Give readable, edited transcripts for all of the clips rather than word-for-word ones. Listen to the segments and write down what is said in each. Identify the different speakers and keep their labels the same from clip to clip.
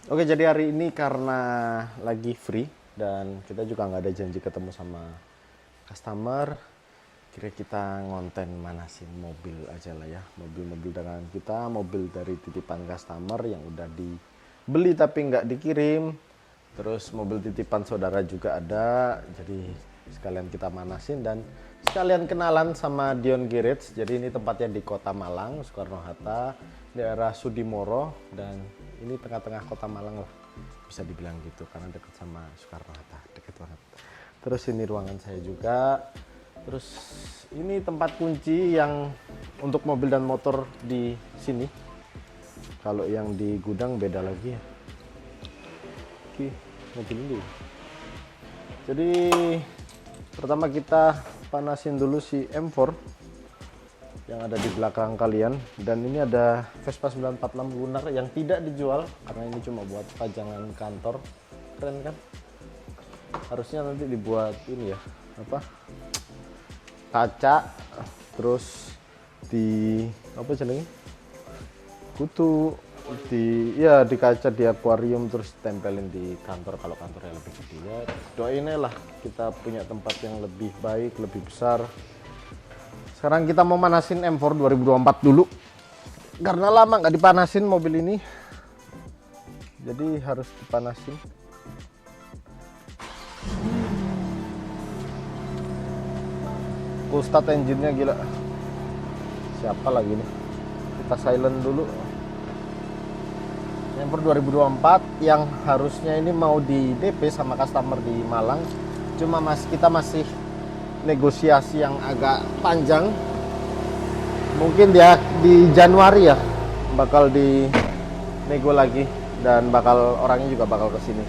Speaker 1: Oke, jadi hari ini karena lagi free dan kita juga nggak ada janji ketemu sama customer, kira kita ngonten manasin mobil aja lah ya. Mobil-mobil dagangan kita, mobil dari titipan customer yang udah dibeli tapi nggak dikirim. Terus mobil titipan saudara juga ada, jadi sekalian kita manasin dan sekalian kenalan sama Dion Garage. Jadi ini tempatnya di Kota Malang, Soekarno-Hatta, daerah Sudimoro, dan ini tengah-tengah Kota Malang lah, bisa dibilang gitu karena dekat sama Soekarno-Hatta, deket banget. Terus ini ruangan saya juga. Terus ini tempat kunci yang untuk mobil dan motor di sini. Kalau yang di gudang beda lagi ya. Oke, mobil ini. Jadi pertama kita panasin dulu si M4 yang ada di belakang kalian, dan ini ada Vespa 946 lunar yang tidak dijual karena ini cuma buat pajangan kantor. Keren kan? Harusnya nanti dibuat ini ya, apa, kaca, terus di apa jenenge, kutu di kaca di akuarium, terus tempelin di kantor kalau kantornya lebih gede ya. Doain lah kita punya tempat yang lebih baik, lebih besar. Sekarang kita mau manasin M4 2024 dulu karena lama nggak dipanasin mobil ini, jadi harus dipanasin. Full start engine-nya gila. Siapa lagi nih? Kita silent dulu. M4 2024 yang harusnya ini mau di DP sama customer di Malang, cuma kita masih negosiasi yang agak panjang. Mungkin dia di Januari ya bakal di nego lagi dan orangnya juga bakal kesini.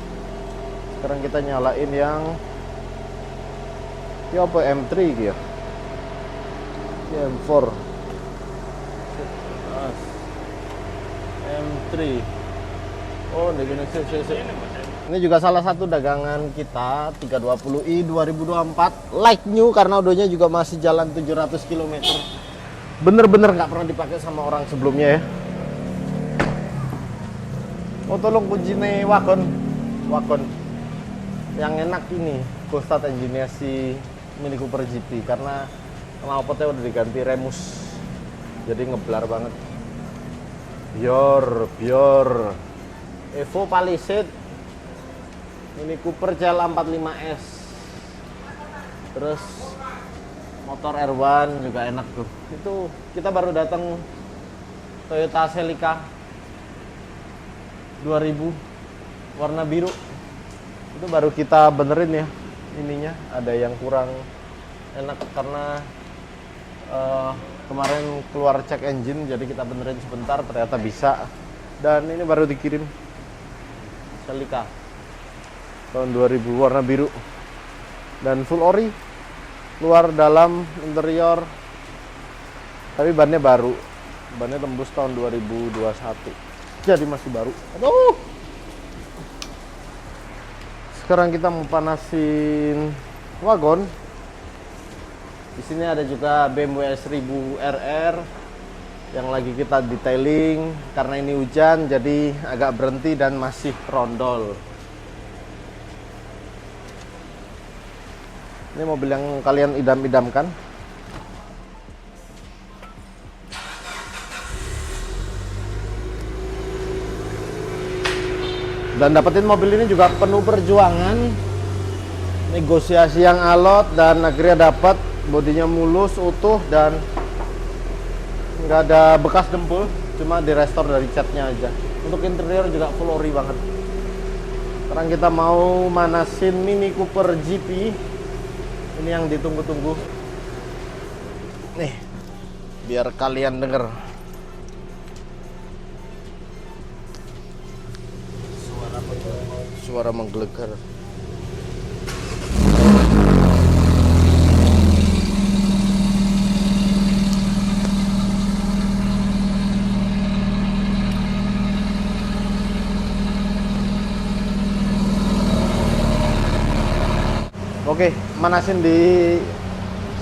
Speaker 1: Sekarang kita nyalain yang apa, M3 gitu ya, M4 M3. Oh, ini juga salah satu dagangan kita 320i 2024 like new karena odonya juga masih jalan 700 km. Bener-bener nggak pernah dipakai sama orang sebelumnya ya. Oh, tolong kuncinya wagon yang enak ini full start engine si Mini Cooper GP karena knalpotnya udah diganti remus, jadi ngeblar banget. Bior Evo Palisade Mini Cooper CL45S, terus motor R1 juga enak tuh. Itu kita baru datang Toyota Celica 2000 warna biru, itu baru kita benerin ya. Ininya ada yang kurang enak karena kemarin keluar cek engine, jadi kita benerin sebentar, ternyata bisa, dan ini baru dikirim Celica tahun 2000 warna biru dan full ori, luar dalam interior, tapi bannya baru, bannya tembus tahun 2021, jadi masih baru. Aduh, sekarang kita mau panasin wagon. Di sini ada juga BMW S1000 RR yang lagi kita detailing. Karena ini hujan jadi agak berhenti dan masih rondol. Ini mobil yang kalian idam-idamkan. Dan dapetin mobil ini juga penuh perjuangan, negosiasi yang alot, dan akhirnya dapat. Bodinya mulus, utuh, dan nggak ada bekas dempul, cuma direstore dari catnya aja. Untuk interior juga full ori banget. Sekarang kita mau manasin Mini Cooper GP. Ini yang ditunggu-tunggu. Nih, biar kalian denger suara menggelegar. Oke, manasin di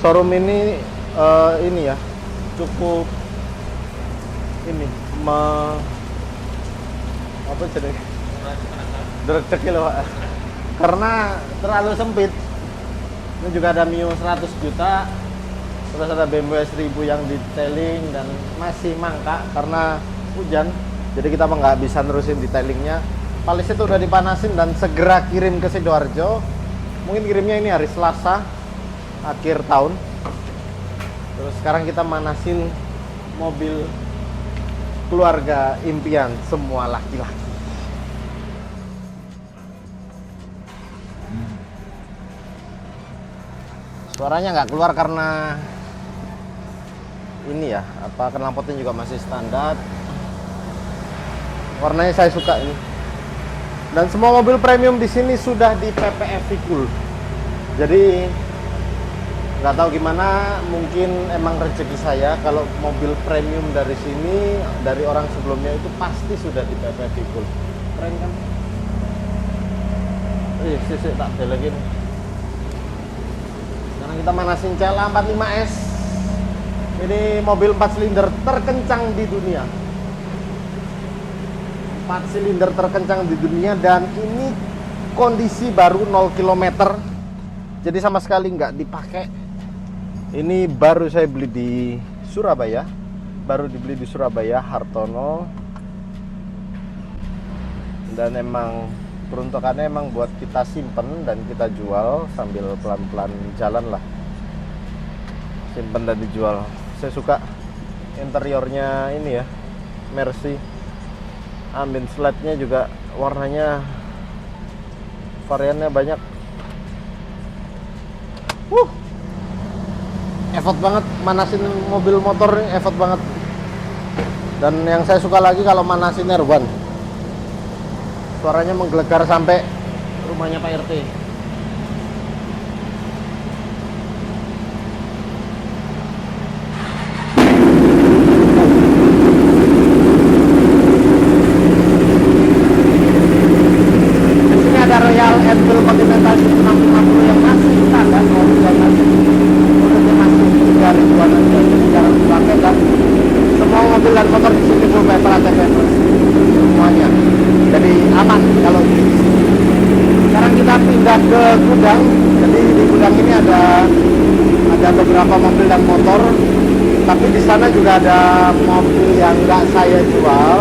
Speaker 1: showroom ini ya cukup ini apa jadi Drecek loh Pak. Karena terlalu sempit. Ini juga ada Mio 100 juta. Terus ada BMW S1000 yang detailing dan masih mangka karena hujan. Jadi kita nggak bisa nerusin detailingnya. Palis itu udah dipanasin dan segera kirim ke Sidoarjo. Mungkin kirimnya ini hari Selasa akhir tahun. Terus sekarang kita manasin mobil keluarga impian semua laki-laki. Suaranya nggak keluar karena ini ya, knalpotnya juga masih standar. Warnanya saya suka ini. Dan semua mobil premium di sini sudah di PPF full. Jadi nggak tahu gimana, mungkin emang rezeki saya kalau mobil premium dari sini, dari orang sebelumnya itu pasti sudah di PPF full. Keren kan? Sisi tak belekin. Sekarang kita manasin CLA 45S. Ini mobil 4 silinder terkencang di dunia. 4 silinder terkencang di dunia dan ini kondisi baru 0 km. Jadi sama sekali nggak dipakai. Ini baru saya beli di Surabaya. Baru dibeli di Surabaya, Hartono. Dan emang peruntukannya emang buat kita simpen dan kita jual sambil pelan-pelan jalan lah. Simpen dan dijual. Saya suka interiornya ini ya, Mercy. Ambient slide-nya juga warnanya variannya banyak. Effort banget manasin mobil motor, effort banget. Dan yang saya suka lagi kalau manasin R1, suaranya menggelegar sampai rumahnya Pak RT. Royal Enfield Continental 650 yang masih standar, mobilnya masih 3.000-an aja, jadi jarang dipakai. Dan semua mobil dan motor di sini full paper ATV semuanya, jadi aman kalau di sini. Sekarang kita pindah ke gudang. Jadi di gudang ini ada beberapa mobil dan motor, tapi di sana juga ada mobil yang nggak saya jual,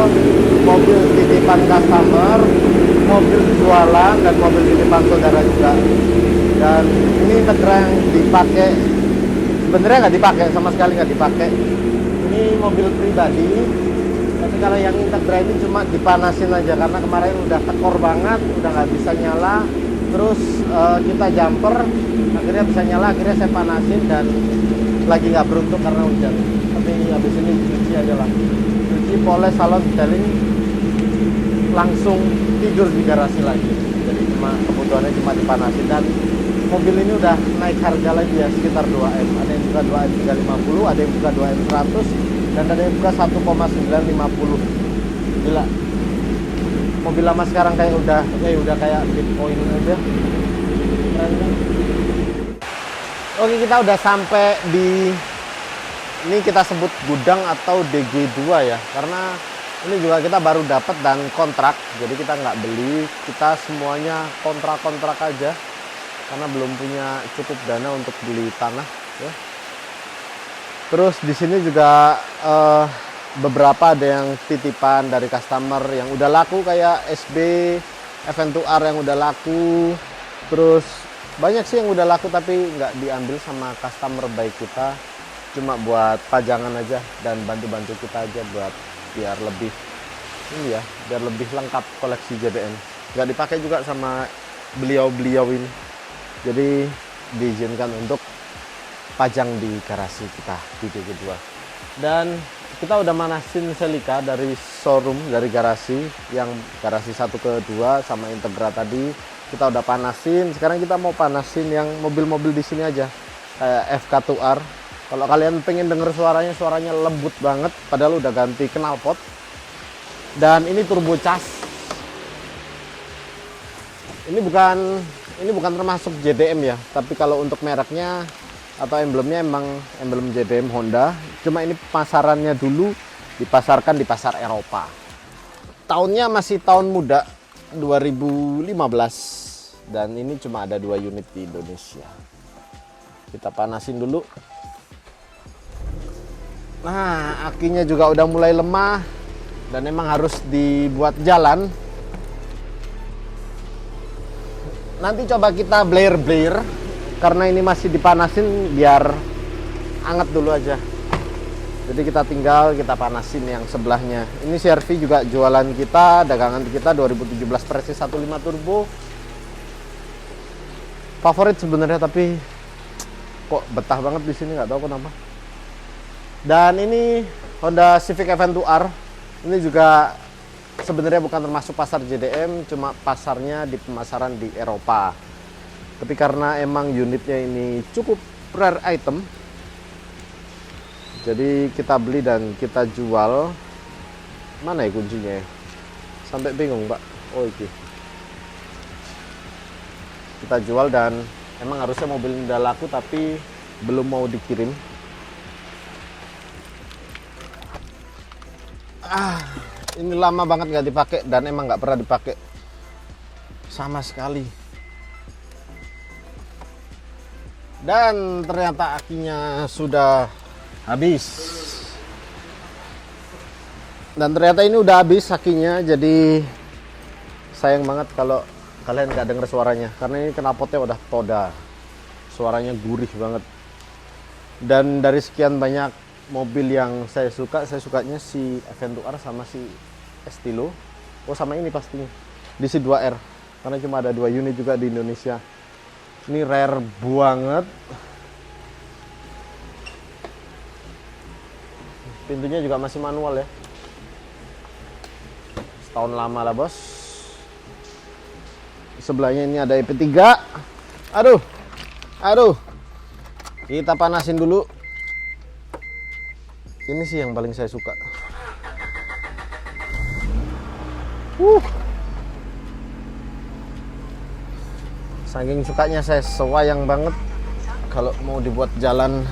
Speaker 1: mobil titipan customer, mobil jualan, dan mobil titipan saudara juga. Dan ini Integra yang dipakai, sebenarnya nggak dipakai, sama sekali nggak dipakai. Ini mobil pribadi, tapi kalau yang Integra ini cuma dipanasin aja karena kemarin udah tekor banget, udah nggak bisa nyala. Terus kita jumper, akhirnya bisa nyala, akhirnya saya panasin dan lagi nggak beruntung karena hujan. Tapi habis ini cuci aja lah, cuci, poles, salon, detailing, langsung tidur di garasi lagi. Jadi kebutuhannya cuma dipanasin. Dan mobil ini udah naik harga lagi ya, sekitar 2M. Ada yang buka 2M 350, ada yang buka 2M 100, dan ada yang buka 1,950. Gila, mobil lama sekarang kayak udah kayak Bitcoin aja. Keren kan? Oke, kita udah sampai di, ini kita sebut gudang atau DG2 ya, karena ini juga kita baru dapat dan kontrak, jadi kita nggak beli, kita semuanya kontrak aja karena belum punya cukup dana untuk beli tanah ya. Terus di sini juga beberapa ada yang titipan dari customer yang udah laku, kayak SB, F2R yang udah laku. Terus banyak sih yang udah laku tapi nggak diambil sama customer baik kita, cuma buat pajangan aja dan bantu-bantu kita aja buat biar lebih ini ya, biar lebih lengkap koleksi JDM. Nggak dipakai juga sama beliau-beliau ini, jadi diizinkan untuk pajang di garasi kita di DG2. Dan kita udah manasin Celica dari showroom, dari garasi, yang garasi 1 ke 2 sama Integra tadi kita udah panasin. Sekarang kita mau panasin yang mobil-mobil di sini aja, kayak FK2R. Kalau kalian pengen denger suaranya lembut banget, padahal udah ganti knalpot. Dan ini turbo cas. Ini bukan termasuk JDM ya, tapi kalau untuk mereknya atau emblemnya emang emblem JDM Honda. Cuma ini pasarannya dulu dipasarkan di pasar Eropa. Tahunnya masih tahun muda, 2015 dan ini cuma ada 2 unit di Indonesia. Kita panasin dulu. Nah, akinya juga udah mulai lemah dan emang harus dibuat jalan. Nanti coba kita blare karena ini masih dipanasin biar anget dulu aja. Jadi kita panasin yang sebelahnya. Ini CR-V juga jualan kita, dagangan kita 2017 versi 15 turbo. Favorit sebenarnya, tapi kok betah banget di sini, nggak tahu kenapa. Dan ini Honda Civic Aventure. Ini juga sebenarnya bukan termasuk pasar JDM, cuma pasarnya di pemasaran di Eropa. Tapi karena emang unitnya ini cukup rare item, jadi kita beli dan kita jual. Mana ya kuncinya ya? Sampai bingung, Pak. Oh, ini. Kita jual dan emang harusnya mobil ini udah laku tapi belum mau dikirim. Ini lama banget nggak dipakai dan emang nggak pernah dipakai sama sekali. Dan ternyata akinya sudah habis. Dan ternyata ini udah habis akinya, jadi sayang banget kalau kalian nggak denger suaranya karena ini knalpotnya udah toda. Suaranya gurih banget. Dan dari sekian banyak mobil yang saya sukanya si Aventure sama si Estilo. Oh, sama ini pastinya DC2R karena cuma ada 2 unit juga di Indonesia. Ini rare banget. Pintunya juga masih manual ya. Setahun lama lah, bos. Sebelahnya ini ada EP3. Aduh. Kita panasin dulu. Ini sih yang paling saya suka. Saking sukanya saya sewayang banget kalau mau dibuat jalan.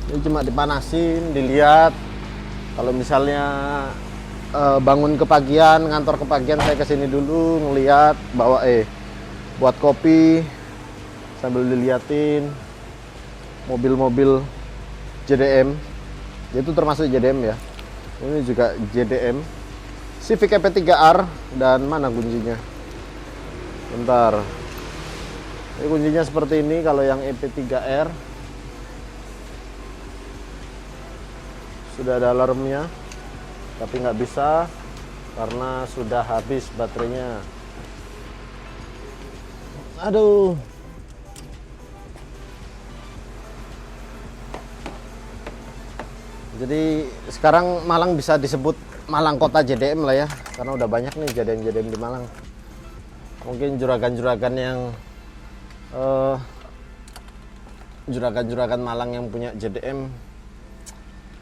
Speaker 1: Ini cuma dipanasin, dilihat. Kalau misalnya bangun kepagian, ngantor kepagian, saya kesini dulu ngeliat, bawa buat kopi sambil diliatin mobil-mobil JDM. Itu termasuk JDM ya. Ini juga JDM. Civic EP3R dan mana kuncinya? Bentar. Ini kuncinya seperti ini kalau yang EP3R. Sudah ada alarmnya, tapi nggak bisa karena sudah habis baterainya. Aduh. Jadi sekarang Malang bisa disebut Malang Kota JDM lah ya, karena udah banyak nih JDM di Malang. Mungkin juragan-juragan yang juragan-juragan Malang yang punya JDM,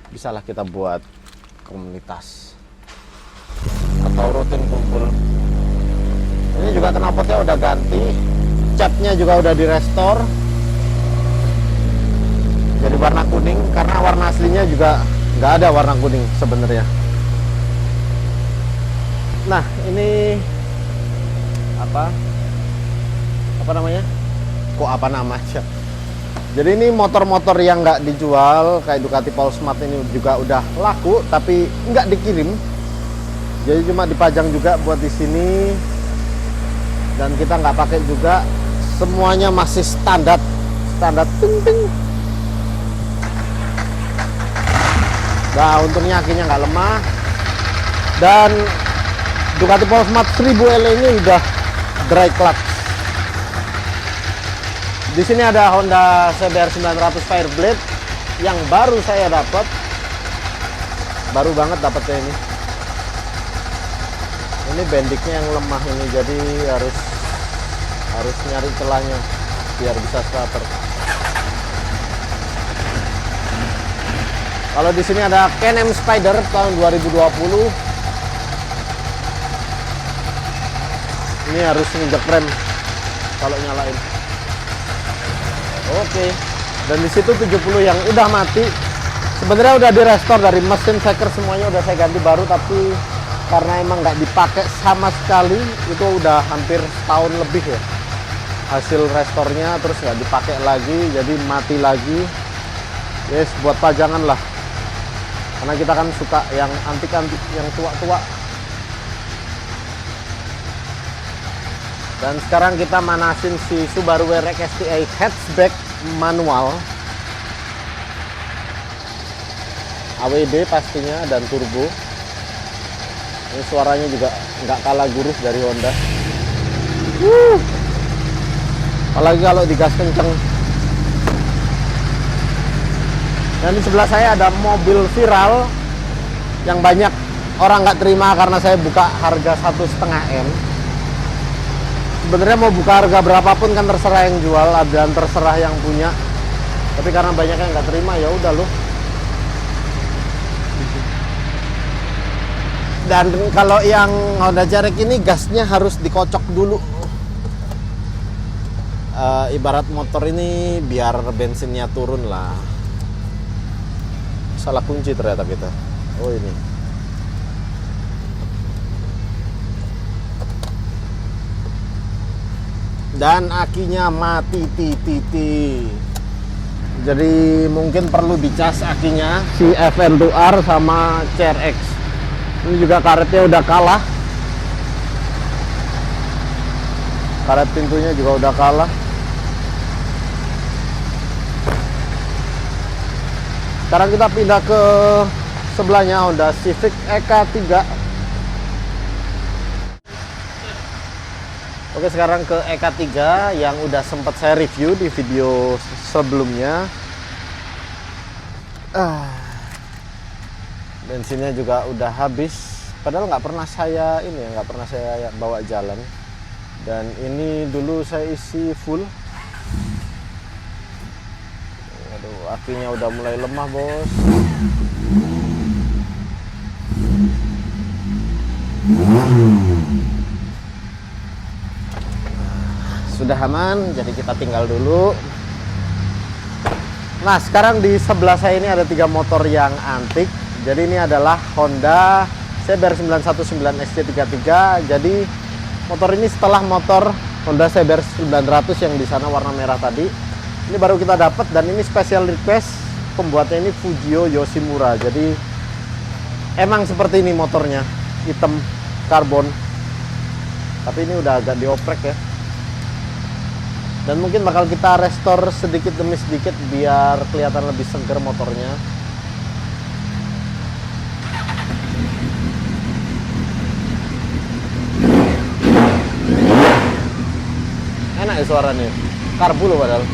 Speaker 1: bisalah kita buat komunitas atau rutin kumpul. Ini juga knalpotnya udah ganti, catnya juga udah di restore jadi warna kuning, karena warna aslinya juga nggak ada warna kuning sebenarnya. Nah, ini apa namanya? Kok apa namanya? Jadi ini motor-motor yang nggak dijual kayak Ducati Polesmart ini juga udah laku tapi nggak dikirim. Jadi cuma dipajang juga buat di sini dan kita nggak pakai juga. Semuanya masih standar ting. Nah, untungnya akinya nggak lemah. Dan Ducati Polesmart 1000 LE ini udah dry clutch. Di sini ada Honda CBR 900 Fireblade yang baru saya dapat. Baru banget dapatnya ini. Ini bendiknya yang lemah ini, jadi harus nyari celahnya biar bisa starter. Kalau di sini ada Can-Am Spider tahun 2020. Ini harus nginjek rem kalau nyalain. Oke. Dan di situ 70 yang udah mati. Sebenarnya udah di restore dari mesin, seker semuanya udah saya ganti baru, tapi karena emang nggak dipakai sama sekali. Itu udah hampir setahun lebih ya hasil restornya, terus nggak dipakai lagi, jadi mati lagi. Yes, buat pajangan lah, karena kita kan suka yang antik-antik, yang tua-tua. Dan sekarang kita manasin si Subaru WRX STI hatchback manual AWD pastinya, dan turbo. Ini suaranya juga nggak kalah gurih dari Honda. Apalagi kalau digas kenceng. Dan di sebelah saya ada mobil viral yang banyak orang nggak terima karena saya buka harga 1,5 M. Sebenarnya mau buka harga berapapun kan terserah yang jual dan terserah yang punya. Tapi karena banyak yang nggak terima, ya udah loh. Dan kalau yang Honda Jarek ini gasnya harus dikocok dulu. Ibarat motor ini biar bensinnya turun lah. Salah kunci ternyata kita. Oh ini. Dan akinya mati titi. Jadi mungkin perlu dicas akinya si FN2R sama CRX. Ini juga karetnya udah kalah. Karet pintunya juga udah kalah. Sekarang kita pindah ke sebelahnya, Honda Civic EK3. Oke, sekarang ke EK3 yang udah sempat saya review di video sebelumnya. Bensinnya juga udah habis. Padahal nggak pernah saya bawa jalan. Dan ini dulu saya isi full. Aduh, akinya udah mulai lemah, bos. Sudah aman, jadi kita tinggal dulu. Nah, sekarang di sebelah saya ini ada 3 motor yang antik. Jadi ini adalah Honda CBR 919 SC33. Jadi motor ini setelah motor Honda CBR 900 yang di sana warna merah tadi. Ini baru kita dapat, dan ini special request pembuatnya ini Fujio Yoshimura. Jadi emang seperti ini motornya, hitam karbon. Tapi ini udah agak dioprek ya. Dan mungkin bakal kita restore sedikit demi sedikit biar kelihatan lebih seger motornya. Enak ya suaranya, karbu loh padahal.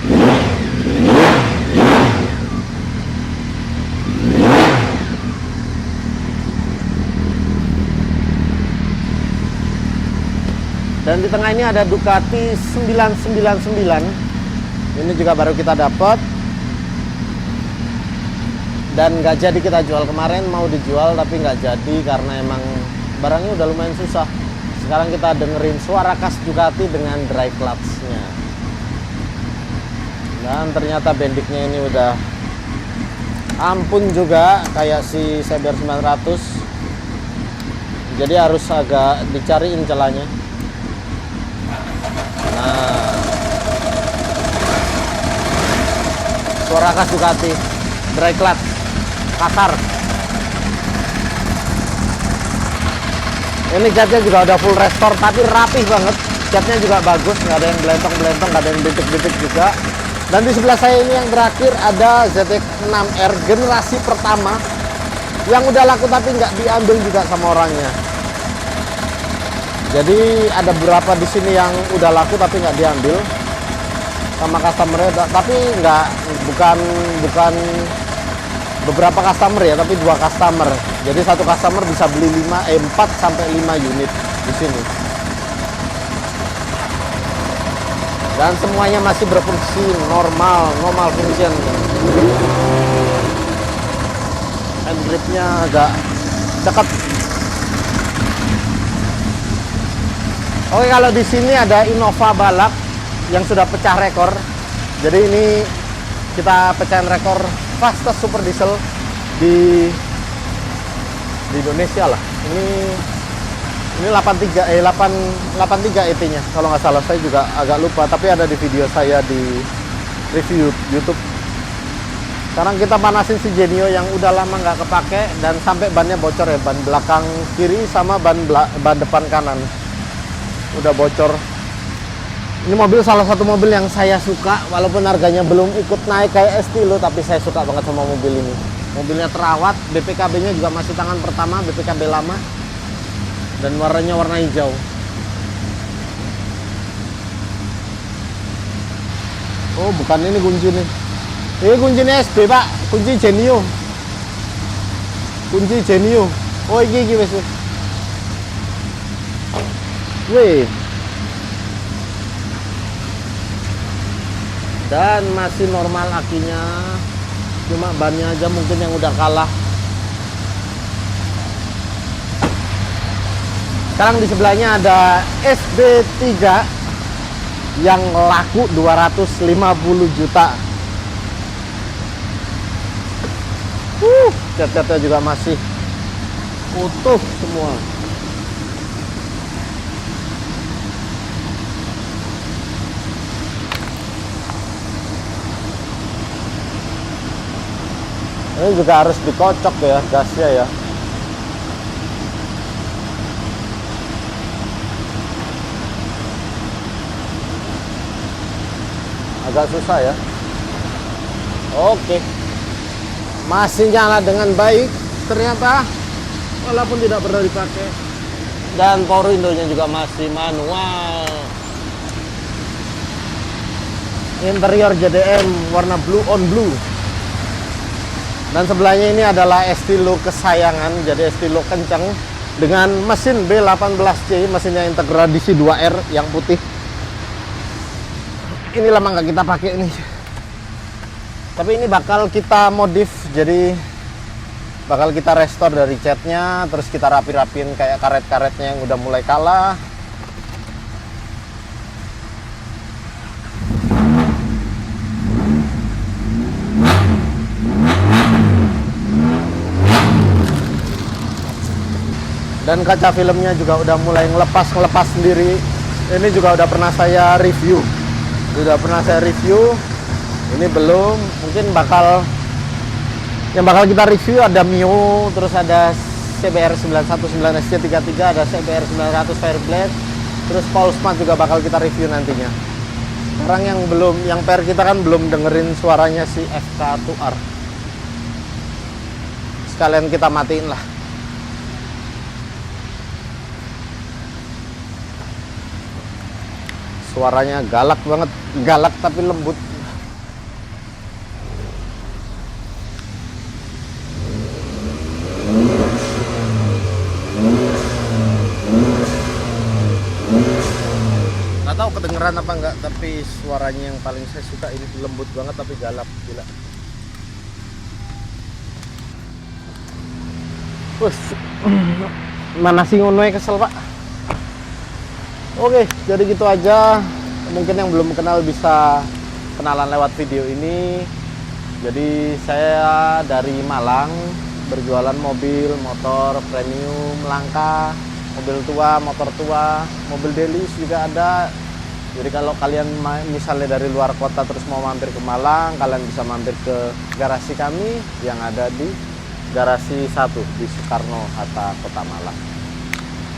Speaker 1: Dan di tengah ini ada Ducati 999. Ini juga baru kita dapat. Dan nggak jadi kita jual kemarin, mau dijual tapi nggak jadi karena emang barangnya udah lumayan susah. Sekarang kita dengerin suara khas Ducati dengan dry clutch-nya. Dan ternyata bendiknya ini udah ampun juga kayak si CBR 900. Jadi harus agak dicariin celahnya. Nah, suara khas Ducati, dry clutch, kasar. Ini catnya juga udah full restore, tapi rapih banget. Catnya juga bagus, nggak ada yang belentong-belentong, nggak ada yang bintik-bintik juga. Dan di sebelah saya ini yang terakhir ada ZX-6R generasi pertama yang udah laku tapi nggak diambil juga sama orangnya. Jadi ada beberapa di sini yang udah laku tapi nggak diambil sama customer-nya, tapi bukan beberapa customer ya, tapi 2 customer. Jadi satu customer bisa beli 4 sampai 5 unit di sini. Dan semuanya masih berfungsi normal function. Hand gripnya agak dekat. Oke, kalau di sini ada Innova balap yang sudah pecah rekor. Jadi ini kita pecahin rekor fastest super diesel di Indonesia lah. Ini Ini 83 ET-nya kalau nggak salah, saya juga agak lupa, tapi ada di video saya di review YouTube. Sekarang kita panasin si Genio yang udah lama nggak kepake dan sampai bannya bocor ya, ban belakang kiri sama ban depan kanan udah bocor. Ini mobil salah satu mobil yang saya suka, walaupun harganya belum ikut naik kayak Estilo, tapi saya suka banget sama mobil ini. Mobilnya terawat, BPKB-nya juga masih tangan pertama, BPKB lama, dan warnanya warna hijau. Oh, bukan ini kunci nih. Ini kuncinya SB, Pak. Kunci Genio. Kunci Genio. Oh, iki wis. Wih. Dan masih normal akinya. Cuma bannya aja mungkin yang udah kalah. Sekarang di sebelahnya ada SB3 yang laku 250 juta. Cat-catnya juga masih utuh semua. Ini juga harus dikocok ya gasnya ya. Agak susah ya. Oke. Masih nyala dengan baik ternyata, walaupun tidak pernah dipakai. Dan power window-nya juga masih manual. Interior JDM warna blue on blue. Dan sebelahnya ini adalah Estilo kesayangan, jadi Estilo kencang dengan mesin B18C, mesinnya Integralisi 2R yang putih. Ini lama nggak kita pakai nih. Tapi ini bakal kita modif, jadi bakal kita restore dari catnya, terus kita rapi-rapin kayak karet-karetnya yang udah mulai kalah. Dan kaca filmnya juga udah mulai ngelepas sendiri. Ini juga udah pernah saya review. Ini belum, mungkin yang bakal kita review ada Mio, terus ada CBR 919 SC33, ada CBR 900 Fireblade, terus Paul Smart juga bakal kita review nantinya. Sekarang yang PR kita kan belum dengerin suaranya si FK2R. Sekalian kita matiin lah. Suaranya galak banget, galak tapi lembut. Nggak tahu kedengeran apa enggak, tapi suaranya yang paling saya suka ini, lembut banget tapi galak, gila. Mana sih ngono kesel, Pak. Oke, jadi gitu aja. Mungkin yang belum kenal bisa kenalan lewat video ini. Jadi saya dari Malang, berjualan mobil, motor premium, langka, mobil tua, motor tua, mobil delis juga ada. Jadi kalau kalian misalnya dari luar kota terus mau mampir ke Malang, kalian bisa mampir ke garasi kami yang ada di garasi 1 di Soekarno-Hatta, Kota Malang.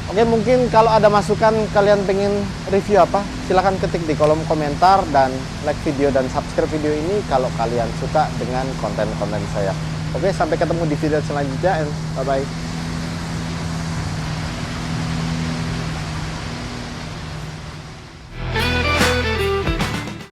Speaker 1: Oke, mungkin kalau ada masukan kalian pengen review apa, silahkan ketik di kolom komentar dan like video dan subscribe video ini kalau kalian suka dengan konten-konten saya. Oke, sampai ketemu di video selanjutnya and bye-bye.